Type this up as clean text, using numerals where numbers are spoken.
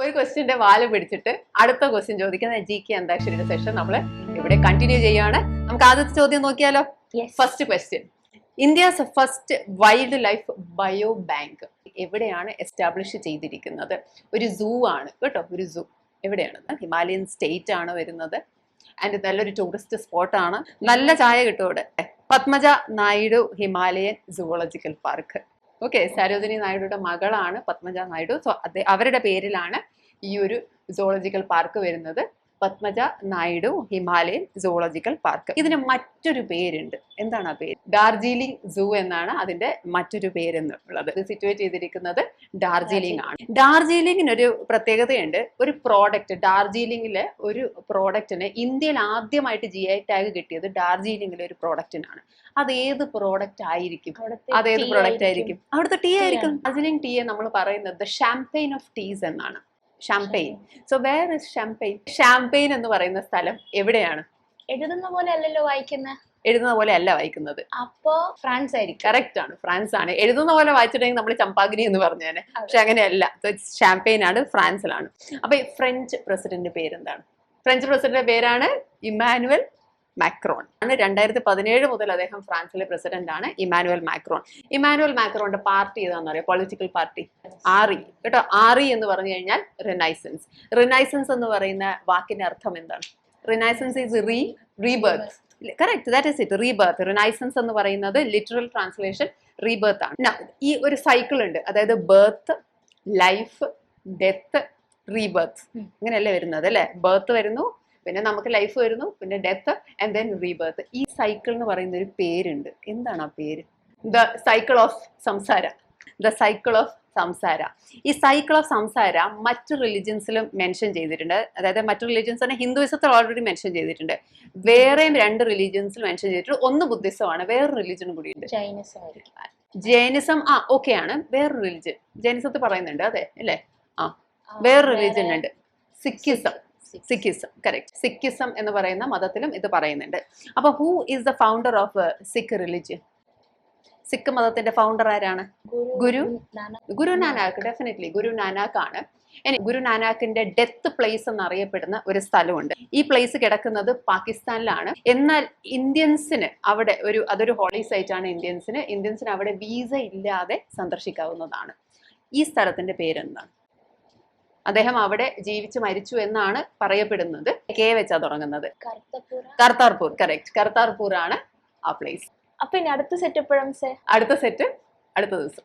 ഒരു ക്വസ്റ്റ്യന്റെ വാല് പിടിച്ചിട്ട് അടുത്ത ക്വസ്റ്റ്യൻ ചോദിക്കുന്ന GK അന്താക്ഷരിയുടെ സെഷൻ നമ്മൾ ഇവിടെ കണ്ടിന്യൂ ചെയ്യാണ്. നമുക്ക് ആദ്യത്തെ ചോദ്യം നോക്കിയാലോ? First question, India's first wild life bio bank എവിടെയാണ് എസ്റ്റാബ്ലിഷ് ചെയ്തിരിക്കുന്നത്? ഒരു സൂ ആണ് കേട്ടോ, ഒരു സൂ. എവിടെയാണ്? ഹിമാലയൻ സ്റ്റേറ്റ് ആണ് വരുന്നത്. ആൻഡ് നല്ലൊരു ടൂറിസ്റ്റ് സ്പോട്ടാണ്. നല്ല ചായ കിട്ടും ഇവിടെ. Padmaja Naidu Himalayan zoological park. Okay, Sarojini നായിഡുയുടെ മകളാണ് പത്മജ നായിഡു. സോ അവരുടെ പേരിലാണ് ഈ ഒരു സുവോളജിക്കൽ പാർക്ക് വരുന്നത്. Padmaja Naidu Himalayan zoological park. ഇതിന് മറ്റൊരു പേരുണ്ട്. എന്താണ് ആ പേര്? ഡാർജിലിംഗ് സൂ എന്നാണ് അതിന്റെ മറ്റൊരു പേരെന്നുള്ളത്. ഇത് സിറ്റുവേറ്റ് ചെയ്തിരിക്കുന്നത് ഡാർജിലിംഗ് ആണ്. ഡാർജിലിംഗിനൊരു പ്രത്യേകതയുണ്ട്. ഒരു പ്രോഡക്റ്റ്, ഡാർജിലിംഗിലെ ഒരു പ്രോഡക്റ്റിന് ഇന്ത്യയിൽ ആദ്യമായിട്ട് GI ടാഗ് കിട്ടിയത് ഡാർജിലിംഗിലെ ഒരു പ്രോഡക്റ്റിനാണ്. അതേത് പ്രോഡക്റ്റ് ആയിരിക്കും? അതേത് പ്രോഡക്റ്റ് ആയിരിക്കും? അവിടുത്തെ ടീ ആയിരിക്കും. ഡാർജിലിംഗ് ടീയെ നമ്മൾ പറയുന്നത് ഷാംപെയിൻ ഓഫ് ടീസ് എന്നാണ്. Champagne. So where is Champagne? Champagne എന്ന് പറയുന്ന സ്ഥലം എവിടെയാണ്? എഴുതുന്ന പോലെ അല്ലല്ലോ വായിക്കുന്നത്. എഴുതുന്ന പോലെ അല്ല വായിക്കുന്നത്. അപ്പോ ഫ്രാൻസ് ആയിരിക്കും. കറക്റ്റ് ആണ്, ഫ്രാൻസ് ആണ്. എഴുതുന്ന പോലെ വായിച്ചിട്ടുണ്ടെങ്കിൽ നമ്മൾ ചമ്പാഗ്നി എന്ന് പറഞ്ഞേനെ. പക്ഷെ അങ്ങനെയല്ല. ഷാംപെയിൻ ആണ്, ഫ്രാൻസിലാണ്. അപ്പൊ ഫ്രഞ്ച് പ്രസിഡന്റ് പേരെന്താണ്? ഫ്രഞ്ച് പ്രസിഡന്റിന്റെ പേരാണ് ഇമ്മാനുവൽ മാക്രോൺ ആണ്. 2017 മുതൽ അദ്ദേഹം ഫ്രാൻസിലെ പ്രസിഡന്റ് ആണ്, ഇമ്മാനുവൽ മാക്രോൺ. ഇമ്മാനുവൽ മാക്രോണിന്റെ പാർട്ടി ഏതാണെന്ന് അറിയാം? പൊളിറ്റിക്കൽ പാർട്ടി RE കേട്ടോ. RE എന്ന് പറഞ്ഞു കഴിഞ്ഞാൽ റിനൈസൻസ്. റിനൈസൻസ് എന്ന് പറയുന്ന വാക്കിന്റെ അർത്ഥം എന്താണ്? Renaissance is rebirth. Correct, that is it, rebirth. Renaissance എന്ന് പറയുന്നത് ലിറ്ററൽ ട്രാൻസ്ലേഷൻ റീബർത്ത് ആണ്. ഈ ഒരു സൈക്കിൾ ഉണ്ട്, അതായത് ബർത്ത്, ലൈഫ്, ഡെത്ത്, റീബർത്ത്. ഇങ്ങനെയല്ലേ വരുന്നത് അല്ലേ? ബർത്ത് വരുന്നു, പിന്നെ നമുക്ക് ലൈഫ് വരുന്നു, പിന്നെ ഡെത്ത് ആൻഡ് ദെൻ റീബർത്ത്. ഈ സൈക്കിൾ എന്ന് പറയുന്ന ഒരു പേരുണ്ട്. എന്താണ് ആ പേര്? ദ സൈക്കിൾ ഓഫ് സംസാര. ദ സൈക്കിൾ ഓഫ് സംസാര. ഈ സൈക്കിൾ ഓഫ് സംസാര മറ്റു റിലിജൻസിലും മെൻഷൻ ചെയ്തിട്ടുണ്ട്. അതായത് മറ്റു റിലിജൻസ് തന്നെ ഹിന്ദുയിസത്തിൽ ഓൾറെഡി മെൻഷൻ ചെയ്തിട്ടുണ്ട്. വേറെയും 2 റിലീജിയൻസിൽ മെൻഷൻ ചെയ്തിട്ടുണ്ട്. ഒന്ന് ബുദ്ധിസമാണ്, വേറൊരു റിലിജനും കൂടിയുണ്ട്. ജൈനിസം ഓക്കെ ആണ്, വേറൊരു റിലിജൻ. ജൈനിസത്തിൽ പറയുന്നുണ്ട്, അതെ അല്ലേ? വേറൊരു റിലിജൻ ഉണ്ട്, സിഖിസം. കറക്റ്റ്. സിഖിസം എന്ന് പറയുന്ന മതത്തിലും ഇത് പറയുന്നുണ്ട്. അപ്പൊ who is the founder of Sikh religion? Sikh മതത്തിന്റെ ഫൗണ്ടർ ആരാണ്? ഗുരു നാനാക്ക്. ഡെഫിനറ്റ്ലി ഗുരു നാനാക്ക് ആണ്. ഇനി ഗുരു നാനാക്കിന്റെ ഡെത്ത് പ്ലേസ് എന്നറിയപ്പെടുന്ന ഒരു സ്ഥലമുണ്ട്. ഈ പ്ലേസ് കിടക്കുന്നത് പാകിസ്ഥാനിലാണ്. എന്നാൽ ഇന്ത്യൻസിന് അവിടെ അതൊരു ഹോളി സൈറ്റ് ആണ്. ഇന്ത്യൻസിന് അവിടെ വീസ ഇല്ലാതെ സന്ദർശിക്കാവുന്നതാണ്. ഈ സ്ഥലത്തിന്റെ പേരെന്താണ്? അദ്ദേഹം അവിടെ ജീവിച്ച് മരിച്ചു എന്നാണ് പറയപ്പെടുന്നത്. K വെച്ചാ തുടങ്ങുന്നത്. കർത്താർപൂർ. കറക്റ്റ്, കർത്താർപൂർ ആണ് ആ പ്ലേസ്. അപ്പൊ ഇനി അടുത്ത സെറ്റ് എപ്പോഴും? അടുത്ത സെറ്റ് അടുത്ത ദിവസം.